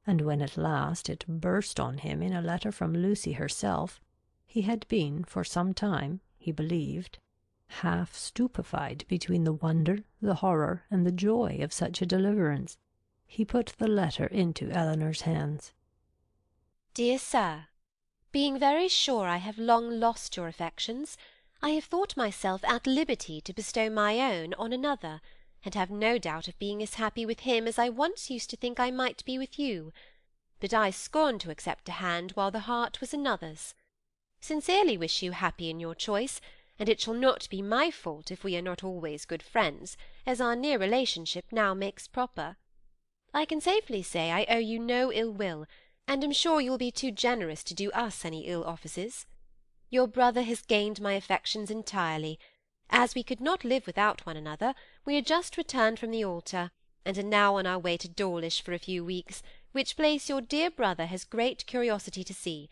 and when at last it burst on him in a letter from Lucy herself, he had been for some time, he believed, half stupefied between the wonder, the horror, and the joy of such a deliverance. He put the letter into Eleanor's hands. Dear Sir, being very sure I have long lost your affections, I have thought myself at liberty to bestow my own on another, and have no doubt of being as happy with him as I once used to think I might be with you. But I scorn to accept a hand while the heart was another's. Sincerely wish you happy in your choice, and it shall not be my fault if we are not always good friends, as our near relationship now makes proper. I can safely say I owe you no ill will, and am sure you will be too generous to do us any ill offices. Your brother has gained my affections entirely. As we could not live without one another, we are just returned from the altar, and are now on our way to Dawlish for a few weeks, which place your dear brother has great curiosity to see,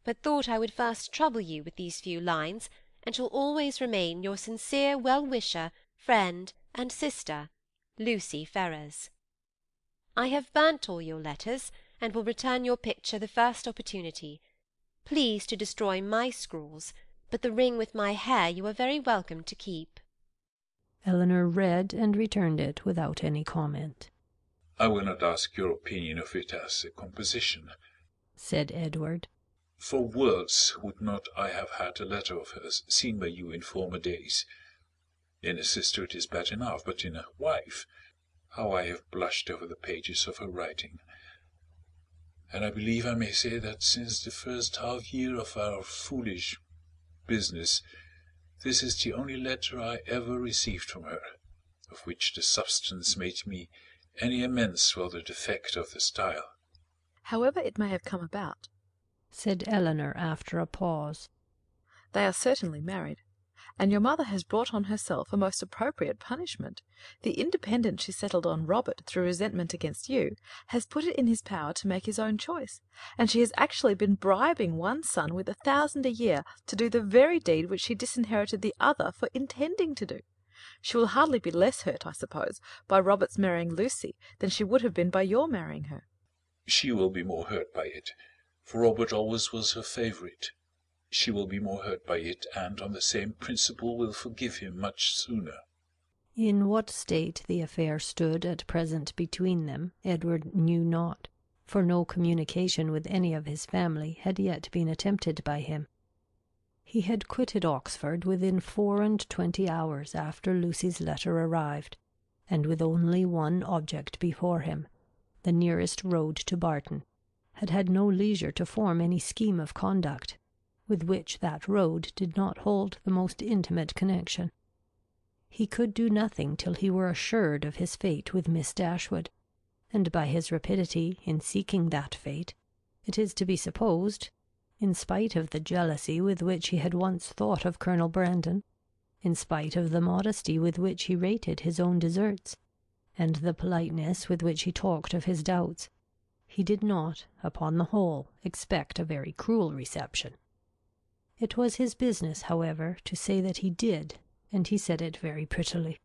but thought I would first trouble you with these few lines, and shall always remain your sincere well-wisher, friend, and sister, Lucy Ferrers. I have burnt all your letters, and will return your picture the first opportunity. Please to destroy my scrawls, but the ring with my hair you are very welcome to keep. Eleanor read and returned it without any comment. I will not ask your opinion of it as a composition, said Edward. For worlds would not I have had a letter of hers seen by you in former days. In a sister it is bad enough, but in a wife, how I have blushed over the pages of her writing. And I believe I may say that since the first half-year of our foolish business, this is the only letter I ever received from her, of which the substance made me any amends for the defect of the style. However it may have come about, said Eleanor after a pause, they are certainly married, and your mother has brought on herself a most appropriate punishment. The independence she settled on Robert through resentment against you has put it in his power to make his own choice, and she has actually been bribing one son with 1,000 a year to do the very deed which she disinherited the other for intending to do. She will hardly be less hurt, I suppose, by Robert's marrying Lucy than she would have been by your marrying her. She will be more hurt by it, for Robert always was her favourite. She will be more hurt by it, and on the same principle will forgive him much sooner. In what state the affair stood at present between them, Edward knew not, for no communication with any of his family had yet been attempted by him. He had quitted Oxford within 24 hours after Lucy's letter arrived, and with only one object before him, the nearest road to Barton, had had no leisure to form any scheme of conduct, with which that road did not hold the most intimate connection. He could do nothing till he were assured of his fate with Miss Dashwood, and by his rapidity in seeking that fate, it is to be supposed, in spite of the jealousy with which he had once thought of Colonel Brandon, in spite of the modesty with which he rated his own deserts, and the politeness with which he talked of his doubts, he did not, upon the whole, expect a very cruel reception. It was his business, however, to say that he did, and he said it very prettily.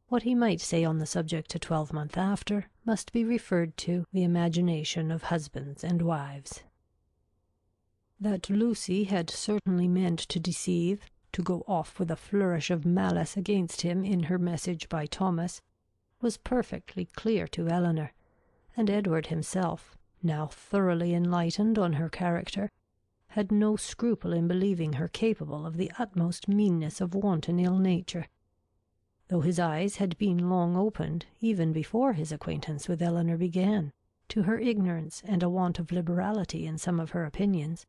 What he might say on the subject a 12-month after must be referred to the imagination of husbands and wives. That Lucy had certainly meant to deceive, to go off with a flourish of malice against him in her message by Thomas, was perfectly clear to Eleanor, and Edward himself, now thoroughly enlightened on her character, had no scruple in believing her capable of the utmost meanness of wanton ill nature. Though his eyes had been long opened, even before his acquaintance with Eleanor began, to her ignorance and a want of liberality in some of her opinions,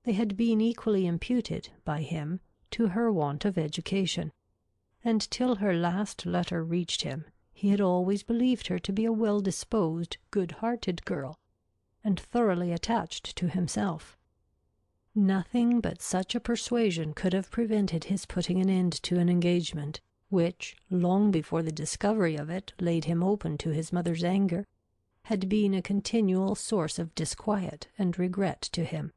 they had been equally imputed by him to her want of education, and till her last letter reached him, he had always believed her to be a well-disposed, good-hearted girl, and thoroughly attached to himself. Nothing but such a persuasion could have prevented his putting an end to an engagement, which, long before the discovery of it laid him open to his mother's anger, had been a continual source of disquiet and regret to him.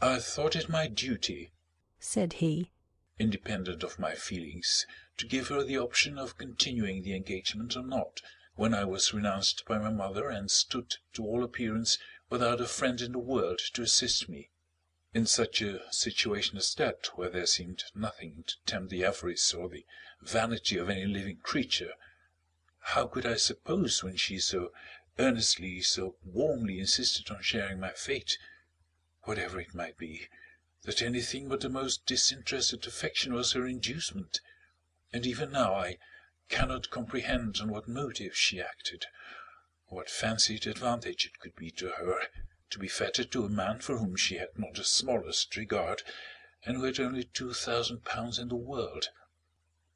I thought it my duty, said he, independent of my feelings, to give her the option of continuing the engagement or not, when I was renounced by my mother and stood to all appearance without a friend in the world to assist me. In such a situation as that, where there seemed nothing to tempt the avarice or the vanity of any living creature, how could I suppose, when she so earnestly, so warmly insisted on sharing my fate, whatever it might be, that anything but the most disinterested affection was her inducement? And even now I cannot comprehend on what motive she acted, or what fancied advantage it could be to her to be fettered to a man for whom she had not the smallest regard, and who had only £2,000 in the world.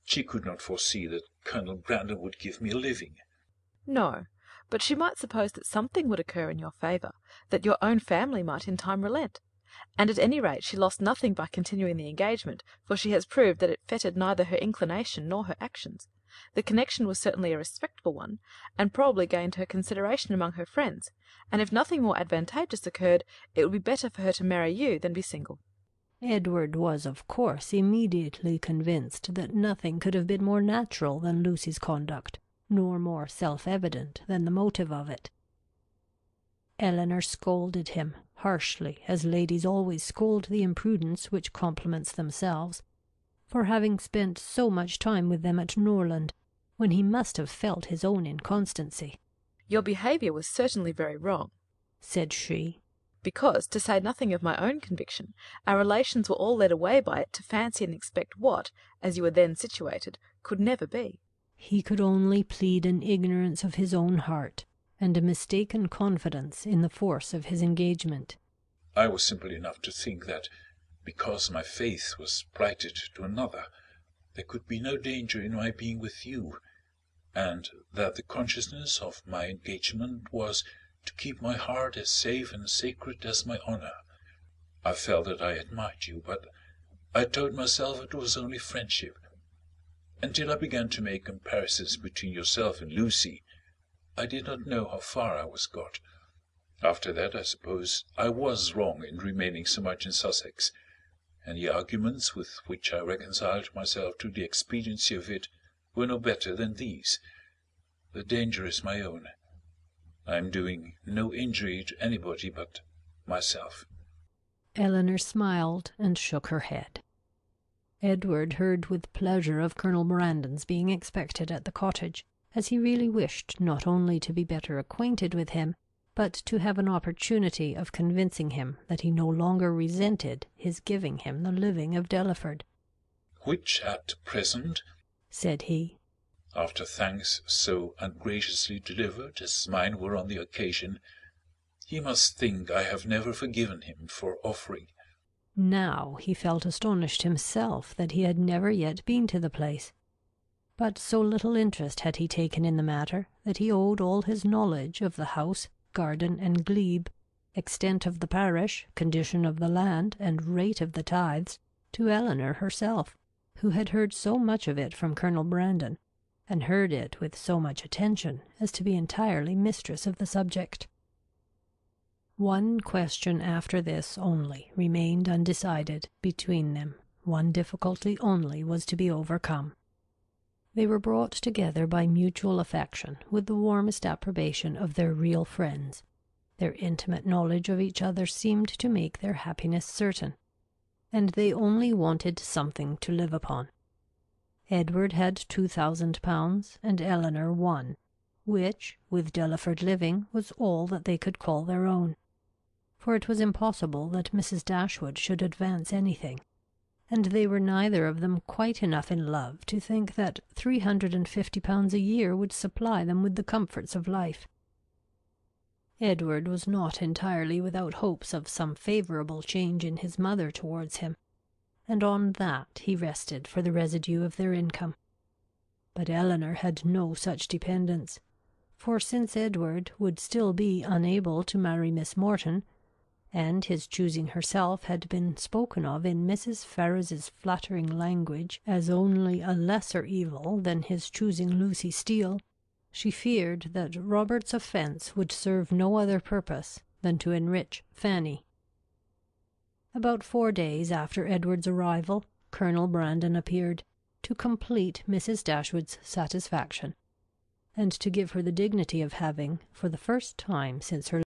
She could not foresee that Colonel Brandon would give me a living. No, but she might suppose that something would occur in your favour, that your own family might in time relent. And at any rate she lost nothing by continuing the engagement, for she has proved that it fettered neither her inclination nor her actions. The connection was certainly a respectable one, and probably gained her consideration among her friends, and if nothing more advantageous occurred, it would be better for her to marry you than be single. Edward was, of course, immediately convinced that nothing could have been more natural than Lucy's conduct, nor more self-evident than the motive of it. Eleanor scolded him harshly, as ladies always scold the imprudence which compliments themselves, for having spent so much time with them at Norland, when he must have felt his own inconstancy. "Your behaviour was certainly very wrong," said she, "because, to say nothing of my own conviction, our relations were all led away by it to fancy and expect what, as you were then situated, could never be." He could only plead an ignorance of his own heart, and a mistaken confidence in the force of his engagement. I was simple enough to think that, because my faith was plighted to another, there could be no danger in my being with you, and that the consciousness of my engagement was to keep my heart as safe and sacred as my honour. I felt that I admired you, but I told myself it was only friendship. Until I began to make comparisons between yourself and Lucy, I did not know how far I was got. After that, I suppose I was wrong in remaining so much in Sussex, and the arguments with which I reconciled myself to the expediency of it were no better than these. The danger is my own. I am doing no injury to anybody but myself. Eleanor smiled and shook her head. Edward heard with pleasure of Colonel Brandon's being expected at the cottage, as he really wished not only to be better acquainted with him, but to have an opportunity of convincing him that he no longer resented his giving him the living of Delaford. "Which at present," said he, "after thanks so ungraciously delivered as mine were on the occasion, he must think I have never forgiven him for offering." Now he felt astonished himself that he had never yet been to the place. But so little interest had he taken in the matter that he owed all his knowledge of the house, garden, and glebe, extent of the parish, condition of the land, and rate of the tithes, to Eleanor herself, who had heard so much of it from Colonel Brandon, and heard it with so much attention as to be entirely mistress of the subject. One question after this only remained undecided between them. One difficulty only was to be overcome. They were brought together by mutual affection, with the warmest approbation of their real friends. Their intimate knowledge of each other seemed to make their happiness certain, and they only wanted something to live upon. Edward had £2,000, and Eleanor £1, which, with Delaford living, was all that they could call their own. For it was impossible that Mrs. Dashwood should advance anything, and they were neither of them quite enough in love to think that £350 a year would supply them with the comforts of life. Edward was not entirely without hopes of some favourable change in his mother towards him, and on that he rested for the residue of their income. But Eleanor had no such dependence, for since Edward would still be unable to marry Miss Morton, and his choosing herself had been spoken of in Mrs. Ferrars's flattering language as only a lesser evil than his choosing Lucy Steele, she feared that Robert's offence would serve no other purpose than to enrich Fanny. About 4 days after Edward's arrival, Colonel Brandon appeared, to complete Mrs. Dashwood's satisfaction. and to give her the dignity of having, for the first time since her